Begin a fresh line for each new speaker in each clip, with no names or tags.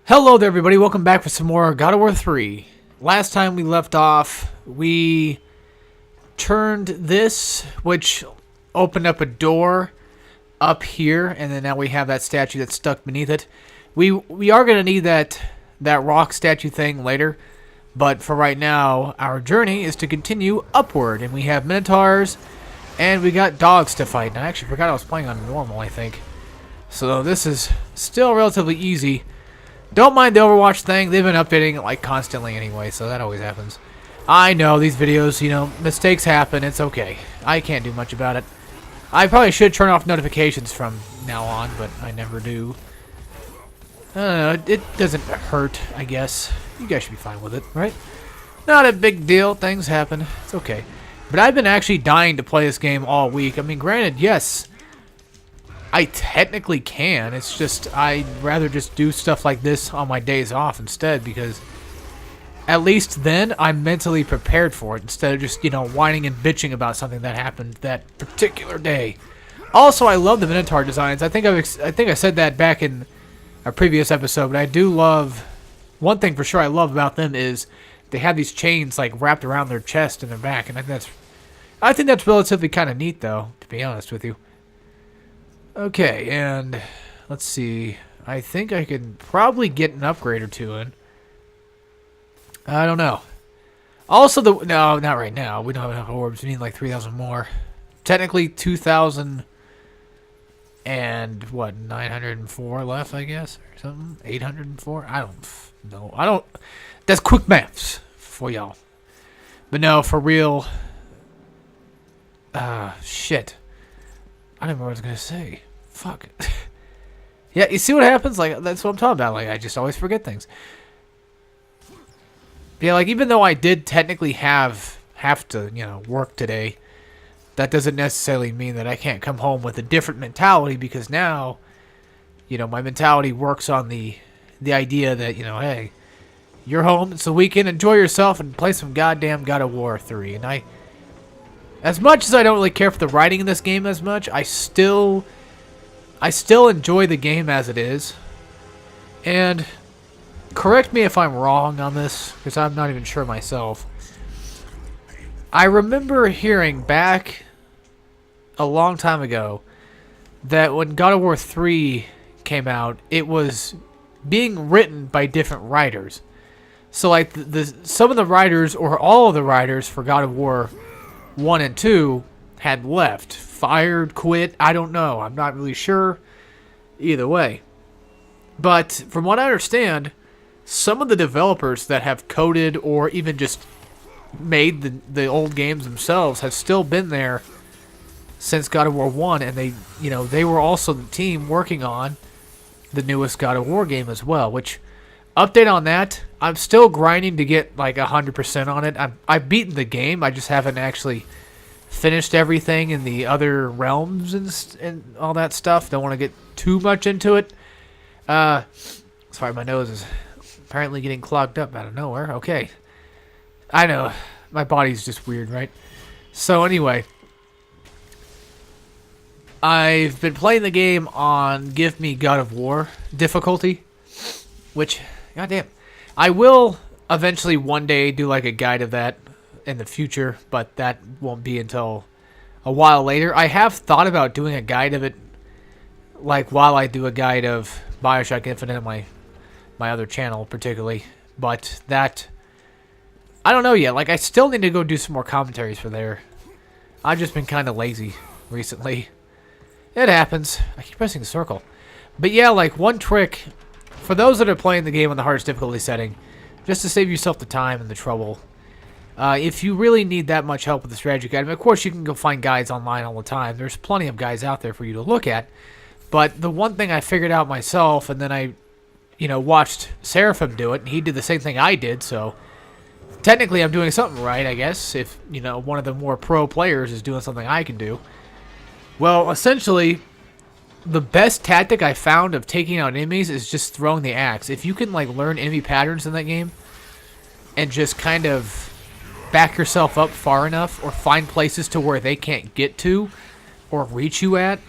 Hello there, everybody. Welcome back for some more God of War 3. Last time we left off, we turned this, which opened up a door up here, and then now we have that statue that's stuck beneath it. We are going to need that rock statue thing later, but for right now, our journey is to continue upward, and we have minotaurs, and we got dogs to fight. And I actually forgot I was playing on normal, I think. So this is still relatively easy. Don't mind the Overwatch thing. They've been updating it like constantly anyway, so that always happens. I know these videos, mistakes happen. It's okay. I can't do much about it. I probably should turn off notifications from now on, but I never do. I don't know. It doesn't hurt, I guess. You guys should be fine with it, right? Not a big deal. Things happen. It's okay. But I've been actually dying to play this game all week. I mean, granted, yes, I technically can. It's just I'd rather just do stuff like this on my days off instead, because at least then I'm mentally prepared for it instead of just, whining and bitching about something that happened that particular day. Also, I love the Minotaur designs. I think I said that back in a previous episode, but I do love one thing for sure I love about them is they have these chains like wrapped around their chest and their back, and I think that's relatively kind of neat though, to be honest with you. Okay, and let's see. I think I could probably get an upgrade or two in. I don't know. Also, no, not right now. We don't have enough orbs. We need like 3,000 more. Technically, 2,000 and what, 904 left, I guess, or something. 804. I don't know. That's quick maths for y'all. But no, for real. Shit. I don't know what I was going to say. Fuck. Yeah, you see what happens? Like, that's what I'm talking about. Like, I just always forget things. Yeah, like, even though I did technically have to, work today, that doesn't necessarily mean that I can't come home with a different mentality, because now, my mentality works on the idea that, hey, you're home, it's the weekend, enjoy yourself and play some goddamn God of War 3. And as much as I don't really care for the writing in this game as much, I still enjoy the game as it is. And correct me if I'm wrong on this, because I'm not even sure myself. I remember hearing back a long time ago that when God of War 3 came out, it was being written by different writers. So like some of the writers, or all of the writers for God of War 1 and 2 had left, fired, quit, I don't know. I'm not really sure either way. But from what I understand, some of the developers that have coded or even just made the old games themselves have still been there since God of War 1, and they were also the team working on the newest God of War game as well, which update on that, I'm still grinding to get like 100% on it. I've beaten the game. I just haven't actually finished everything in the other realms and all that stuff. Don't want to get too much into it. Sorry, my nose is apparently getting clogged up out of nowhere. Okay. I know. My body's just weird, right? So anyway, I've been playing the game on Give Me God of War difficulty, which, goddamn, I will eventually one day do like a guide of that in the future, but that won't be until a while later. I have thought about doing a guide of it, like while I do a guide of Bioshock Infinite on my other channel particularly, but that, I don't know yet. Like, I still need to go do some more commentaries for there. I've just been kind of lazy recently. It happens. I keep pressing the circle. But yeah, like, one trick for those that are playing the game on the hardest difficulty setting, just to save yourself the time and the trouble, if you really need that much help with the strategy guide, I mean, of course you can go find guides online all the time. There's plenty of guides out there for you to look at. But the one thing I figured out myself, and then I, watched Seraphim do it, and he did the same thing I did, so technically I'm doing something right, I guess, if, one of the more pro players is doing something I can do. Well, essentially, the best tactic I found of taking out enemies is just throwing the axe. If you can like learn enemy patterns in that game and just kind of back yourself up far enough or find places to where they can't get to or reach you at,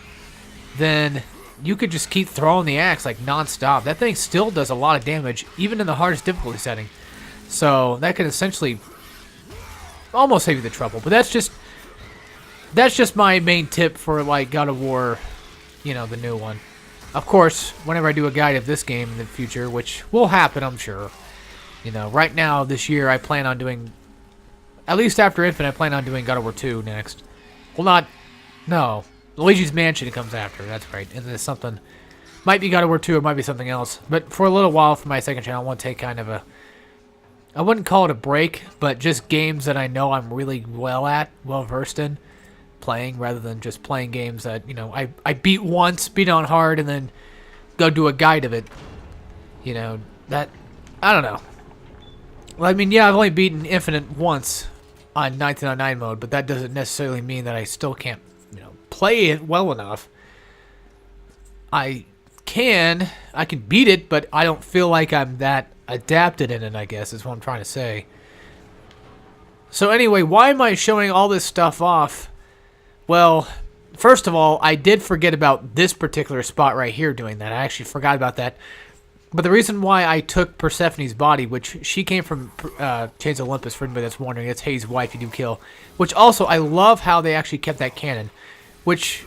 then you could just keep throwing the axe like non-stop. That thing still does a lot of damage, even in the hardest difficulty setting. So that can essentially almost save you the trouble. But that's just my main tip for like God of War, you know, the new one. Of course, whenever I do a guide of this game in the future, which will happen, I'm sure. You know, right now, this year, I plan on doing, at least after Infinite, I plan on doing God of War 2 next. Well, no. Luigi's Mansion comes after, that's right. And there's something, might be God of War 2, or might be something else. But for a little while, for my second channel, I want to take kind of a, I wouldn't call it a break, but just games that I know I'm really well versed in playing, rather than just playing games that, you know, I beat once, beat on hard, and then go do a guide of it. You know, that, I don't know. Well, I mean, yeah, I've only beaten Infinite once on 1909 mode, but that doesn't necessarily mean that I still can't, you know, play it well enough. I can beat it, but I don't feel like I'm that adapted in it, I guess, is what I'm trying to say. So anyway, why am I showing all this stuff off? Well, first of all, I did forget about this particular spot right here doing that. I actually forgot about that. But the reason why I took Persephone's body, which she came from Chains of Olympus, for anybody that's wondering, it's Hades' wife you do kill. Which also, I love how they actually kept that canon. Which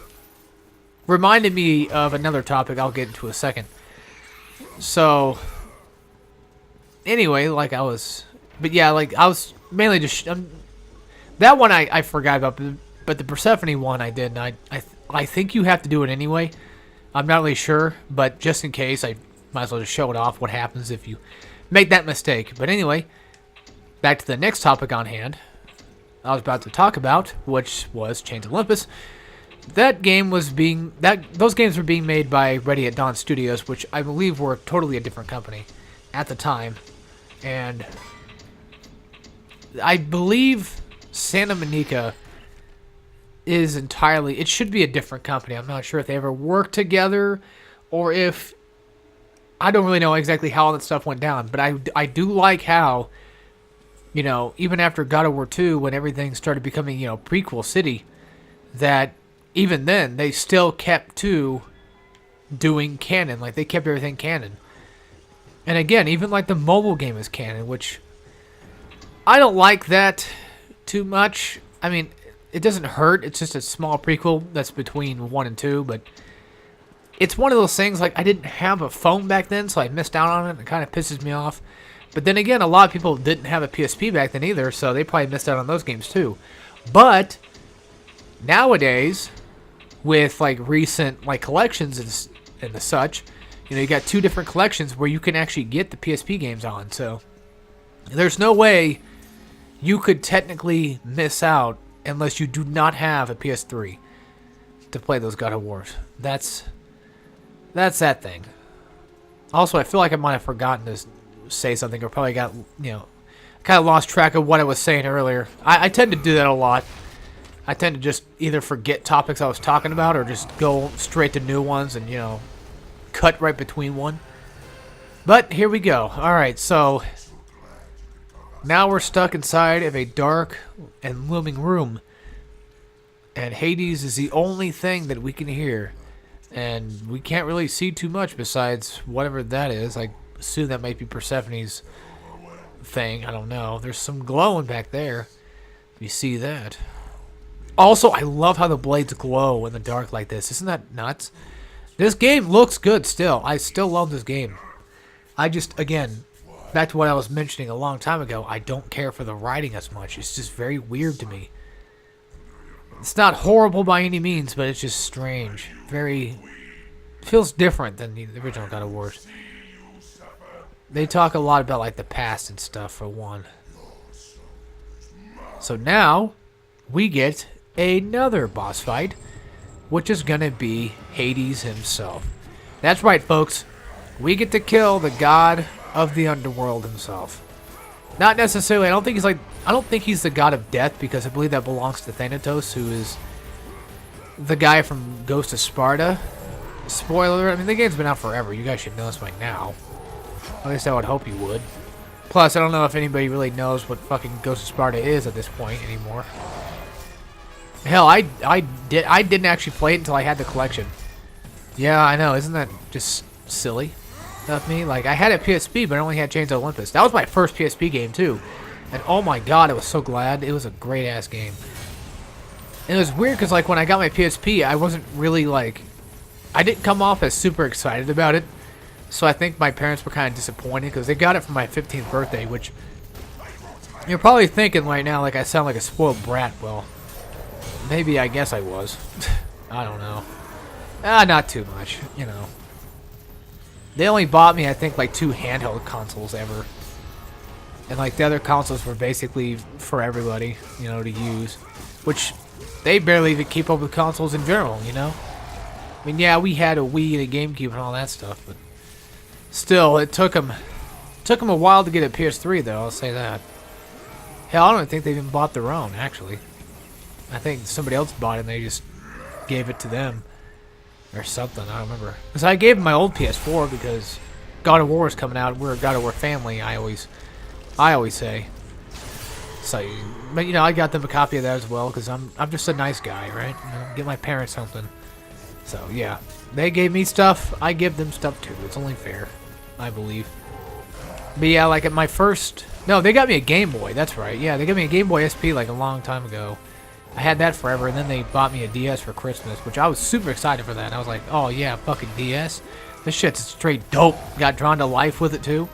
reminded me of another topic I'll get into in a second. So, anyway, like I was... But yeah, like I was mainly just... that one I forgot about, but the Persephone one I did, and I think you have to do it anyway. I'm not really sure, but just in case, I might as well just show it off what happens if you make that mistake. But anyway, back to the next topic on hand I was about to talk about, which was Chains of Olympus. That game was being... those games were being made by Ready at Dawn Studios, which I believe were totally a different company at the time. And I believe Santa Monica is entirely... It should be a different company. I'm not sure if they ever worked together or if... I don't really know exactly how all that stuff went down, but I do like how, you know, even after God of War 2, when everything started becoming, you know, prequel city, that even then, they still kept to doing canon. Like, they kept everything canon. And again, even like the mobile game is canon, which I don't like that too much. I mean, it doesn't hurt. It's just a small prequel that's between 1 and 2, but it's one of those things, like, I didn't have a phone back then, so I missed out on it. It kind of pisses me off. But then again, a lot of people didn't have a PSP back then either, so they probably missed out on those games too. But nowadays, with, like, recent, like, collections and the such, you know, you got 2 different collections where you can actually get the PSP games on, so there's no way you could technically miss out unless you do not have a PS3 to play those God of Wars. That's that thing. Also, I feel like I might have forgotten to say something, or probably got, you know, kind of lost track of what I was saying earlier. I tend to do that a lot. I tend to just either forget topics I was talking about, or just go straight to new ones and, you know, cut right between one. But here we go. Alright, so now we're stuck inside of a dark and looming room. And Hades is the only thing that we can hear. And we can't really see too much besides whatever that is. I assume that might be Persephone's thing. I don't know. There's some glowing back there. You see that. Also, I love how the blades glow in the dark like this. Isn't that nuts? This game looks good still. I still love this game. I just, again, back to what I was mentioning a long time ago, I don't care for the writing as much. It's just very weird to me. It's not horrible by any means, but it's just strange. Very... feels different than the original God of War. They talk a lot about, like, the past and stuff, for one. So now, we get another boss fight, which is gonna be Hades himself. That's right, folks. We get to kill the god of the underworld himself. Not necessarily. I don't think he's the god of death, because I believe that belongs to Thanatos, who is the guy from Ghost of Sparta. Spoiler, I mean, the game's been out forever. You guys should know this by now. At least I would hope you would. Plus, I don't know if anybody really knows what fucking Ghost of Sparta is at this point anymore. Hell, I didn't actually play it until I had the collection. Yeah, I know. Isn't that just silly of me? Like, I had a PSP, but I only had Chains of Olympus. That was my first PSP game, too. And oh my god, I was so glad. It was a great-ass game. And it was weird, because, like, when I got my PSP, I wasn't really, like... I didn't come off as super excited about it. So I think my parents were kind of disappointed, because they got it for my 15th birthday, which... You're probably thinking right now, like, I sound like a spoiled brat. Well, maybe I guess I was. I don't know. Not too much, you know. They only bought me, I think, like 2 handheld consoles ever. And, like, the other consoles were basically for everybody, you know, to use. Which, they barely even keep up with consoles in general, you know? I mean, yeah, we had a Wii and a GameCube and all that stuff, but... Still, it took them a while to get a PS3, though, I'll say that. Hell, I don't even think they even bought their own, actually. I think somebody else bought it and they just gave it to them. Or something, I don't remember. Because I gave him my old PS4 because God of War is coming out. We're a God of War family, I always say. So, but you know, I got them a copy of that as well because I'm just a nice guy, right? You know, get my parents something. So, yeah. They gave me stuff, I give them stuff too. It's only fair, I believe. But yeah, like at my first... No, they got me a Game Boy, that's right. Yeah, they got me a Game Boy SP like a long time ago. I had that forever, and then they bought me a DS for Christmas, which I was super excited for that. I was like, oh yeah, fucking DS. This shit's straight dope. Got drawn to life with it too.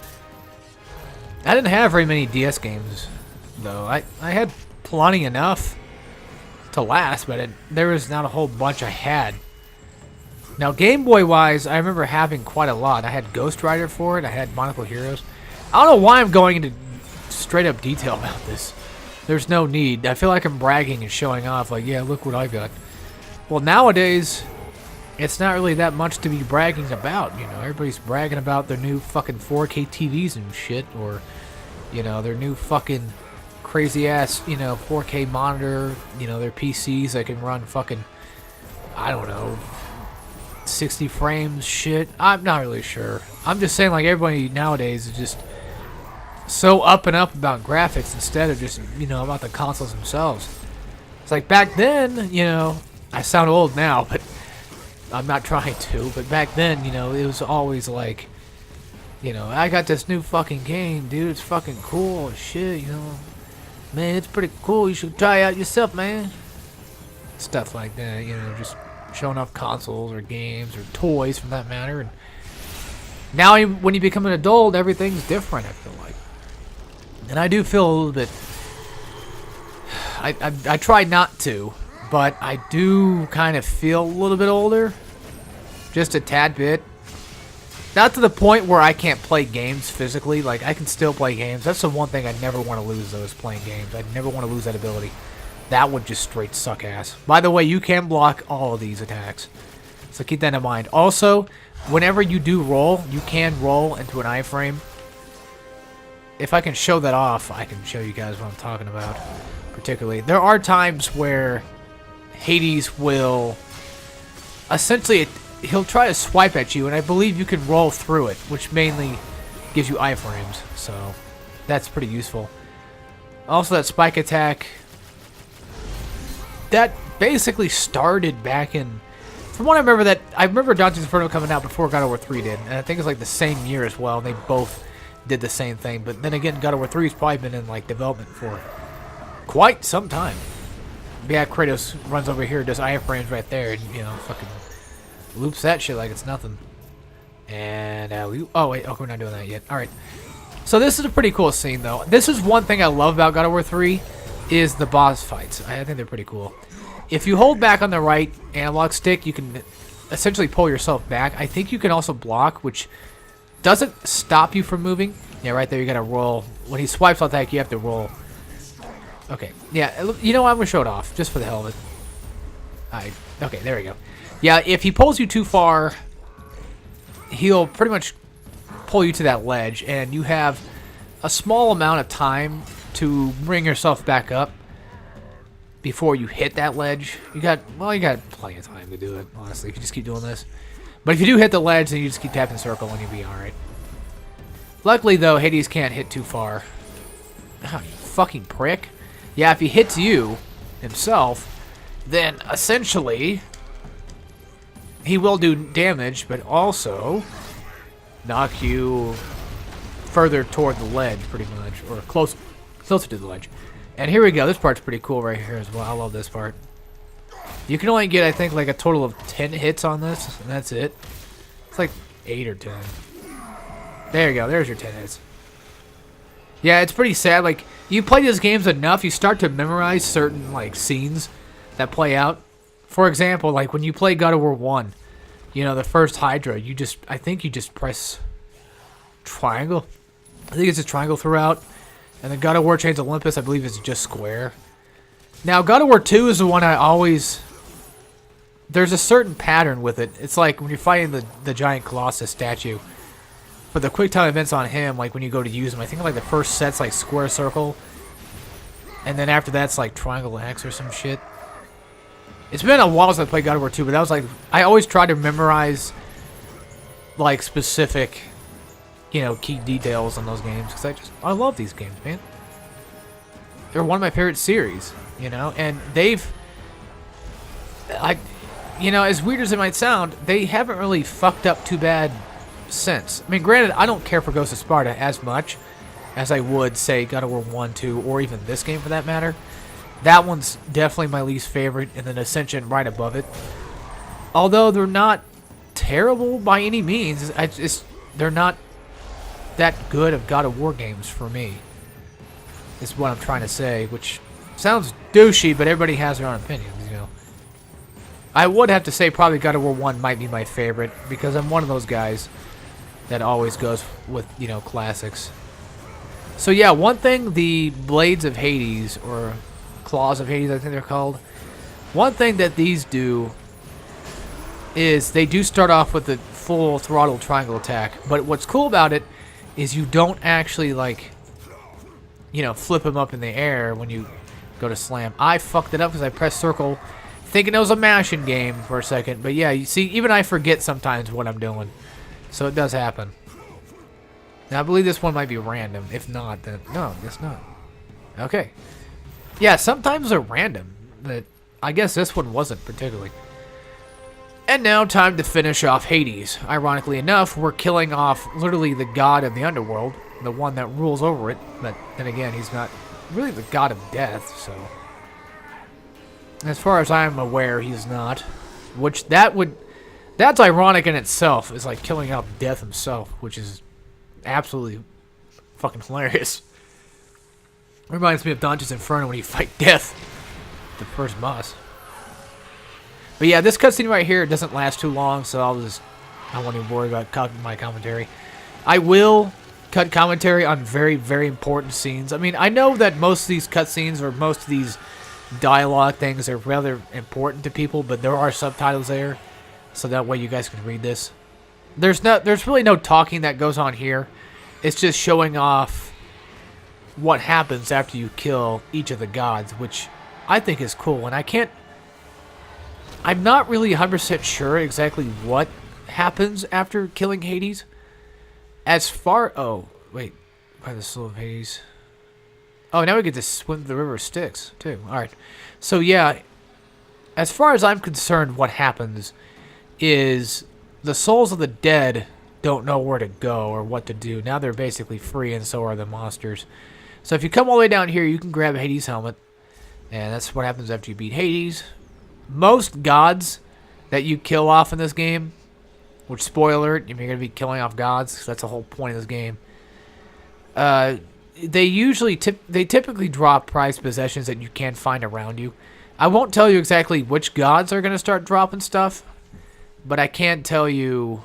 I didn't have very many DS games, though. I had plenty enough to last, but there was not a whole bunch I had. Now, Game Boy-wise, I remember having quite a lot. I had Ghost Rider for it. I had Monocle Heroes. I don't know why I'm going into straight-up detail about this. There's no need. I feel like I'm bragging and showing off, like, yeah, look what I got. Well, nowadays, it's not really that much to be bragging about, you know. Everybody's bragging about their new fucking 4K TVs and shit, or, you know, their new fucking crazy-ass, you know, 4K monitor, you know, their PCs that can run fucking, I don't know, 60 frames shit. I'm not really sure. I'm just saying, like, everybody nowadays is just... so up and up about graphics instead of just, you know, about the consoles themselves. It's like back then, you know, I sound old now, but I'm not trying to, but back then, you know, it was always like, you know, I got this new fucking game, dude, it's fucking cool as shit, you know. Man, it's pretty cool, you should try it out yourself, man. Stuff like that, you know, just showing off consoles or games or toys for that matter. And now when you become an adult, everything's different, I feel like. And I do feel a little bit... I try not to, but I do kind of feel a little bit older. Just a tad bit. Not to the point where I can't play games physically. Like, I can still play games. That's the one thing I never want to lose, though, is playing games. I never want to lose that ability. That would just straight suck ass. By the way, you can block all of these attacks. So keep that in mind. Also, whenever you do roll, you can roll into an iframe. If I can show that off, I can show you guys what I'm talking about. Particularly, there are times where Hades will... essentially, he'll try to swipe at you, and I believe you can roll through it, which mainly gives you iframes. So, that's pretty useful. Also, that spike attack... that basically started back in... from what I remember Dante's Inferno coming out before God of War 3 did. And I think it's like the same year as well. And they both did the same thing. But then again, God of War 3 has probably been in like development for quite some time. Yeah, Kratos runs over here, does iframes right there, and you know, fucking loops that shit like it's nothing. And oh wait, we're not doing that yet. All right. So this is a pretty cool scene though. This is one thing I love about God of War 3 is the boss fights. I think they're pretty cool. If you hold back on the right analog stick, you can essentially pull yourself back. I think you can also block, which doesn't stop you from moving. Yeah, right there, you gotta roll. When he swipes like that, you have to roll. Okay, yeah, you know what? I'm gonna show it off, just for the hell of it. Okay, there we go. Yeah, if he pulls you too far, he'll pretty much pull you to that ledge, and you have a small amount of time to bring yourself back up before you hit that ledge. You got plenty of time to do it, honestly, if you just keep doing this. But if you do hit the ledge, then you just keep tapping the circle and you'll be alright. Luckily, though, Hades can't hit too far. Oh, you fucking prick. Yeah, if he hits you himself, then essentially he will do damage, but also knock you further toward the ledge, pretty much, or closer to the ledge. And here we go. This part's pretty cool right here as well. I love this part. You can only get, I think, like a total of 10 hits on this, and that's it. It's like 8 or 10. There you go. There's your 10 hits. Yeah, it's pretty sad. Like, you play these games enough, you start to memorize certain, like, scenes that play out. For example, like, when you play God of War 1, you know, the first Hydra, I think you just press triangle. I think it's a triangle throughout. And then God of War Chains of Olympus, I believe, is just square. Now, God of War 2 is the one I always... There's a certain pattern with it. It's like when you're fighting the giant Colossus statue. But the quick time events on him, like when you go to use him, I think like the first set's like square circle. And then after that's like triangle X or some shit. It's been a while since I played God of War 2, but that was like... I always try to memorize like specific... you know, key details on those games, because I love these games, man. They're one of my favorite series, you know, and you know, as weird as it might sound, they haven't really fucked up too bad since. I mean, granted, I don't care for Ghost of Sparta as much as I would, say, God of War 1, 2, or even this game for that matter. That one's definitely my least favorite, and then Ascension right above it. Although they're not terrible by any means, they're not that good of God of War games for me, is what I'm trying to say, which sounds douchey, but everybody has their own opinions, you know. I would have to say probably God of War 1 might be my favorite, because I'm one of those guys that always goes with, you know, classics. So yeah, one thing, the Blades of Hades, or Claws of Hades I think they're called, one thing that these do is they do start off with the full throttle triangle attack, but what's cool about it is you don't actually, like, you know, flip them up in the air when you go to slam. I fucked it up because I pressed circle thinking it was a mashing game for a second. But yeah, you see, even I forget sometimes what I'm doing. So it does happen. Now, I believe this one might be random. If not, then... No, it's not. Okay. Yeah, sometimes they're random. But I guess this one wasn't particularly. And now, time to finish off Hades. Ironically enough, we're killing off literally the god of the underworld, the one that rules over it. But then again, he's not really the god of death, so... As far as I'm aware, he's not. Which, that's ironic in itself. It's like killing off death himself, which is absolutely fucking hilarious. Reminds me of Dante's Inferno when you fight death, the first boss. But yeah, this cutscene right here doesn't last too long, so I won't even worry about my commentary. I will cut commentary on very, very important scenes. I mean, I know that most of these cutscenes or most of these dialogue things are rather important to people, but there are subtitles there, so that way you guys can read this. There's really no talking that goes on here. It's just showing off what happens after you kill each of the gods, which I think is cool, and I'm not really 100% sure exactly what happens after killing Hades. Oh, wait. By the soul of Hades. Oh, now we get to swim the river of Styx, too. Alright. So, yeah. As far as I'm concerned, what happens is the souls of the dead don't know where to go or what to do. Now they're basically free, and so are the monsters. So if you come all the way down here, you can grab Hades' helmet. And that's what happens after you beat Hades. Most gods that you kill off in this game, which, spoiler alert, you're going to be killing off gods, 'cause that's the whole point of this game. They typically drop prized possessions that you can find around you. I won't tell you exactly which gods are going to start dropping stuff, but I can tell you,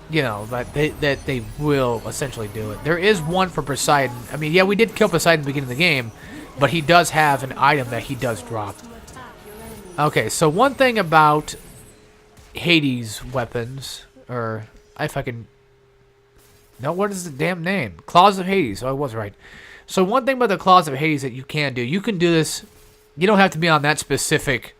you know, that they will essentially do it. There is one for Poseidon. I mean, yeah, we did kill Poseidon at the beginning of the game, but he does have an item that he does drop. Okay, so one thing about Hades weapons, or if I can... No, what is the damn name? Claws of Hades. Oh, I was right. So one thing about the Claws of Hades that you can do this... You don't have to be on that specific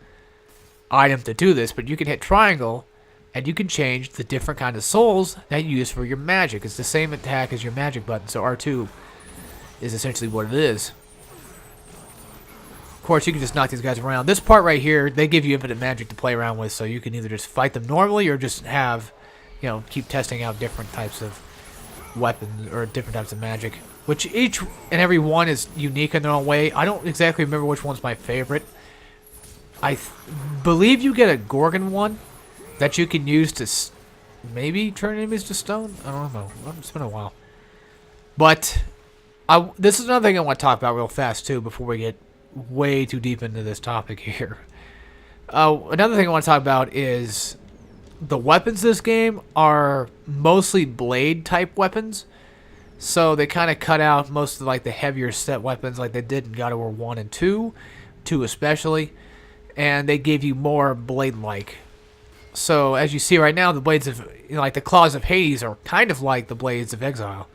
item to do this, but you can hit triangle, and you can change the different kind of souls that you use for your magic. It's the same attack as your magic button, so R2 is essentially what it is. Of course, you can just knock these guys around. This part right here, they give you infinite magic to play around with, so you can either just fight them normally or just have, you know, keep testing out different types of weapons or different types of magic, which each and every one is unique in their own way. I don't exactly remember which one's my favorite. I believe you get a Gorgon one that you can use to maybe turn enemies to stone. I don't know. It's been a while. But this is another thing I want to talk about real fast, too, before we get way too deep into this topic here. Another thing I want to talk about is the weapons this game are mostly blade-type weapons. So they kind of cut out most of like the heavier set weapons like they did in God of War 1 and 2. 2 especially. And they gave you more blade-like. So as you see right now, the blades of, you know, like the claws of Hades are kind of like the blades of Exile.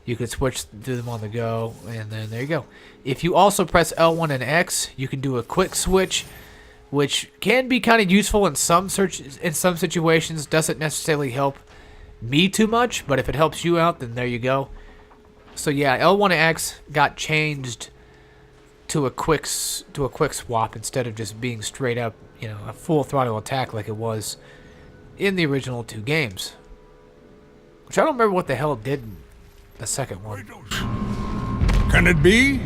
You could switch through them on the go, and then there you go. If you also press L1 and X, you can do a quick switch, which can be kind of useful in some situations. Doesn't necessarily help me too much, but if it helps you out, then there you go. So yeah, L1 and X got changed to a quick swap instead of just being straight up, you know, a full throttle attack like it was in the original 2 games. Which I don't remember what the hell it did in the second one.
Can it be?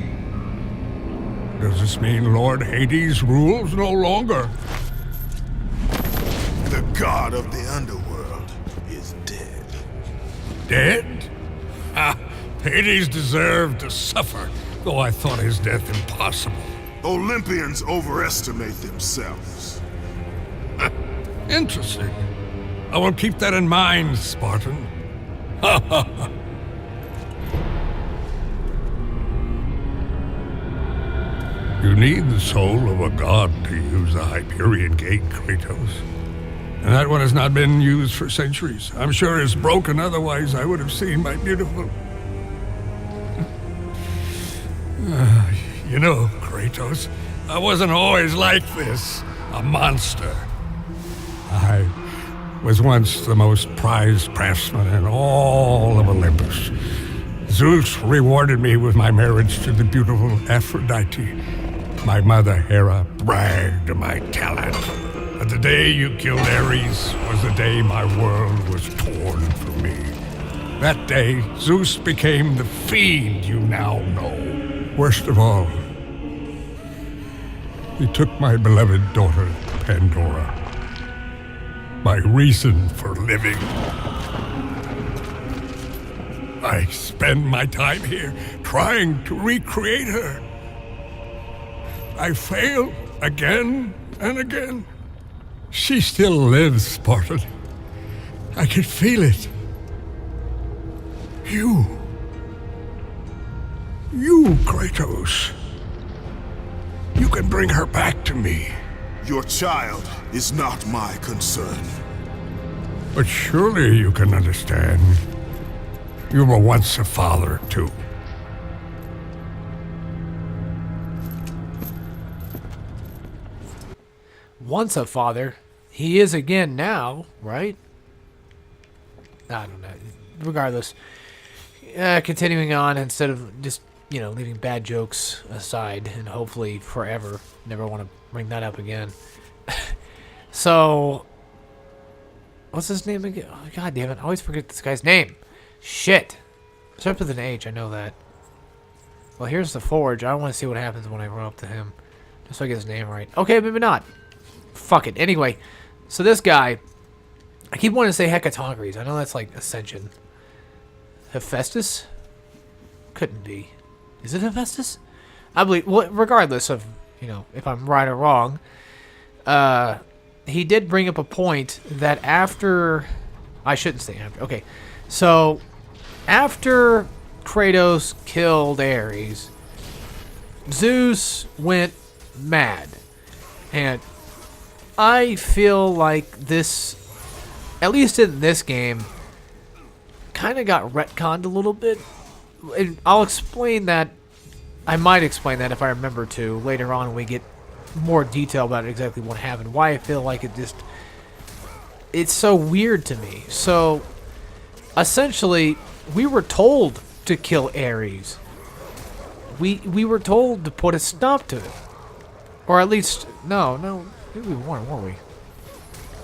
Does this mean Lord Hades rules no longer?
The god of the underworld is dead.
Dead? Ah, Hades deserved to suffer, though I thought his death impossible.
Olympians overestimate themselves.
Interesting. I will keep that in mind, Spartan. Ha ha ha. You need the soul of a god to use the Hyperion Gate, Kratos. And that one has not been used for centuries. I'm sure it's broken, otherwise I would have seen my beautiful... You know, Kratos, I wasn't always like this. A monster. I was once the most prized craftsman in all of Olympus. Zeus rewarded me with my marriage to the beautiful Aphrodite. My mother, Hera, bragged of my talent. But the day you killed Ares was the day my world was torn from me. That day, Zeus became the fiend you now know. Worst of all, he took my beloved daughter, Pandora. My reason for living. I spend my time here trying to recreate her. I fail again and again. She still lives, Spartan. I can feel it. You, Kratos. You can bring her back to me.
Your child is not my concern.
But surely you can understand. You were once a father, too.
Once a father. He is again now, right? I don't know. Regardless. Continuing on, instead of just, you know, leaving bad jokes aside, and hopefully forever. Never want to bring that up again. So, what's his name again? Oh, God damn it. I always forget this guy's name. Shit. It starts with an H, I know that. Well, here's the forge. I want to see what happens when I run up to him. Just so I get his name right. Okay, maybe not. Fuck it. Anyway, so this guy, I keep wanting to say Hecatoncres. I know that's like Ascension. Hephaestus? Couldn't be. Is it Hephaestus? I believe, well, regardless of, you know, if I'm right or wrong, he did bring up a point that after, I shouldn't say after, okay, so after Kratos killed Ares, Zeus went mad, and I feel like this, at least in this game, kind of got retconned a little bit. And I'll explain that. I might explain that if I remember to later on when we get more detail about exactly what happened. Why I feel like it's so weird to me. So, essentially, we were told to kill Ares. We were told to put a stop to it. Or at least, no, maybe we weren't we?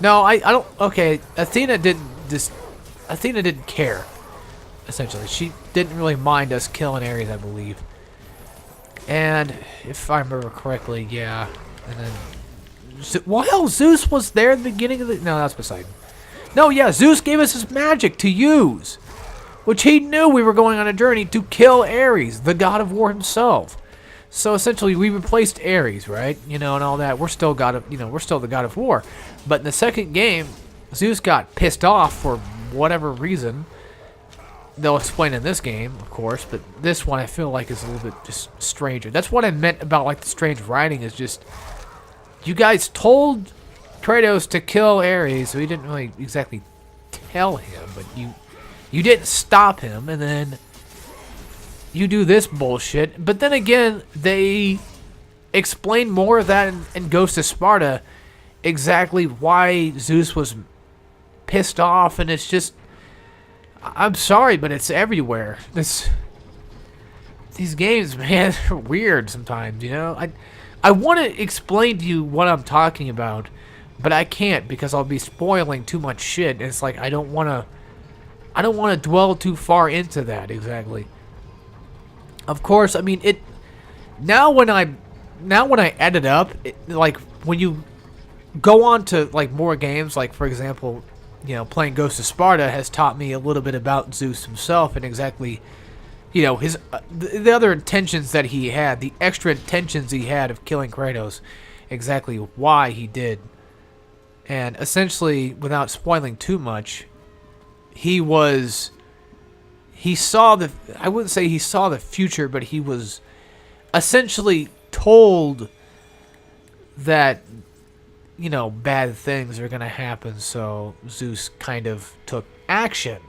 No, I don't. Okay, Athena didn't care. Essentially, she didn't really mind us killing Ares, I believe. And if I remember correctly, yeah. And then, well, Zeus was there at the beginning of the. No, that's Poseidon. No, yeah, Zeus gave us his magic to use, which he knew we were going on a journey to kill Ares, the god of war himself. So essentially, we replaced Ares, right? You know, and all that. We're still we're still the god of war. But in the second game, Zeus got pissed off for whatever reason. They'll explain in this game, of course, but this one I feel like is a little bit just stranger. That's what I meant about like the strange writing, is just you guys told Kratos to kill Ares, so he didn't really exactly tell him, but you didn't stop him, and then you do this bullshit. But then again, they explain more of that in Ghost of Sparta, exactly why Zeus was pissed off, and it's just, I'm sorry, but it's everywhere. These games, man, are weird sometimes, you know? I want to explain to you what I'm talking about, but I can't because I'll be spoiling too much shit. And it's like I don't want to dwell too far into that exactly. Of course, I mean it. Now when I edit up, like when you go on to like more games, like for example, you know, playing Ghost of Sparta has taught me a little bit about Zeus himself and exactly, you know, his the other intentions that he had, the extra intentions he had of killing Kratos, exactly why he did. And essentially, without spoiling too much, he saw the, I wouldn't say he saw the future, but he was essentially told that, you know, bad things are going to happen, so Zeus kind of took action.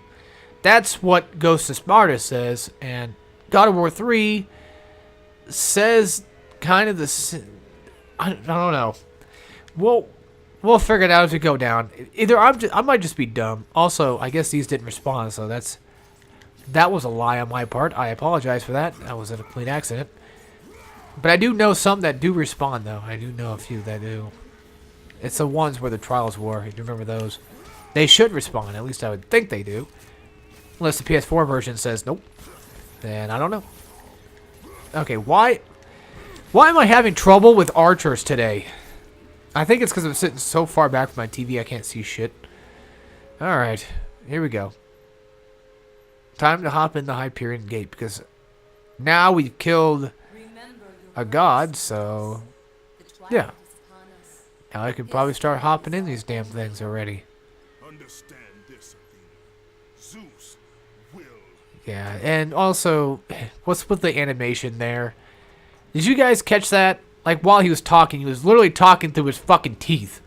That's what Ghost of Sparta says, and God of War 3 says kind of the, I don't know. We'll figure it out as we go down. Either I might just be dumb. Also, I guess these didn't respond, so that was a lie on my part. I apologize for that. That was a complete accident. But I do know some that do respond, though. I do know a few that do. It's the ones where the trials were, if you remember those. They should respond. At least I would think they do. Unless the PS4 version says nope. Then I don't know. Okay, why am I having trouble with archers today? I think it's because I'm sitting so far back from my TV I can't see shit. Alright, here we go. Time to hop in the Hyperion Gate, because now we've killed a god, so yeah. Now I could probably start hopping in these damn things already.
Understand this, Athena. Zeus will.
Yeah, and also, what's with the animation there? Did you guys catch that? Like, while he was talking, he was literally talking through his fucking teeth.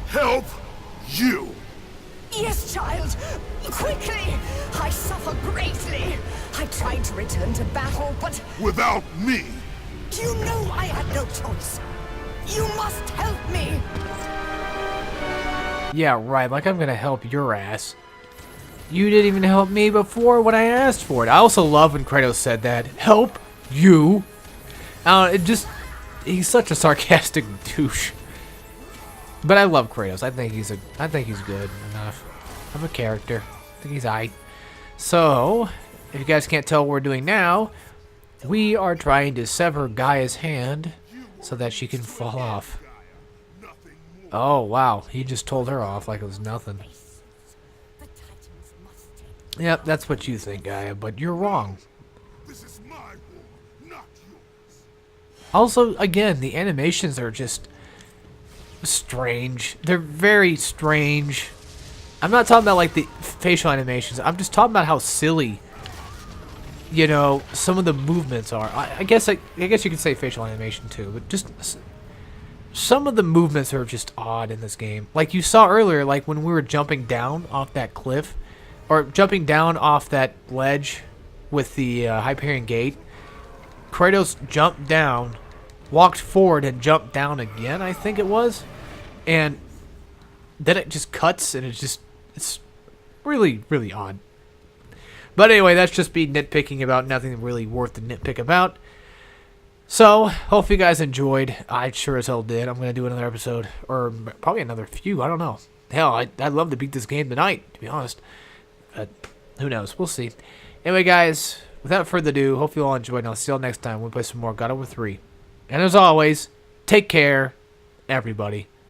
Help you.
Yes, child. Quickly! I suffer greatly. I tried to return to battle, but
Without me.
you know I had no choice. You must help me.
Yeah, right, like I'm gonna help your ass. You didn't even help me before when I asked for it. I also love when Kratos said that. Help you? He's such a sarcastic douche. But I love Kratos. I think he's good enough of a character. I think he's aight. So, if you guys can't tell what we're doing now, we are trying to sever Gaia's hand so that she can fall off. Oh, wow. He just told her off like it was nothing. Yep, that's what you think, Gaia, but you're wrong.
This is my war, not
Also, again, the animations are just strange. They're very strange. I'm not talking about like the facial animations. I'm just talking about how silly, you know, some of the movements are. I guess you could say facial animation too, but just some of the movements are just odd in this game. Like you saw earlier, like when we were jumping down off that cliff, or jumping down off that ledge with the Hyperion Gate. Kratos jumped down, walked forward, and jumped down again, I think it was. And then it just cuts, and it's really, really odd. But anyway, that's just me nitpicking about nothing really worth to nitpick about. So, hope you guys enjoyed. I sure as hell did. I'm going to do another episode, or probably another few. I don't know. Hell, I'd love to beat this game tonight, to be honest. But who knows? We'll see. Anyway, guys, without further ado, hope you all enjoyed, and I'll see you all next time. We'll play some more God of War 3. And as always, take care, everybody.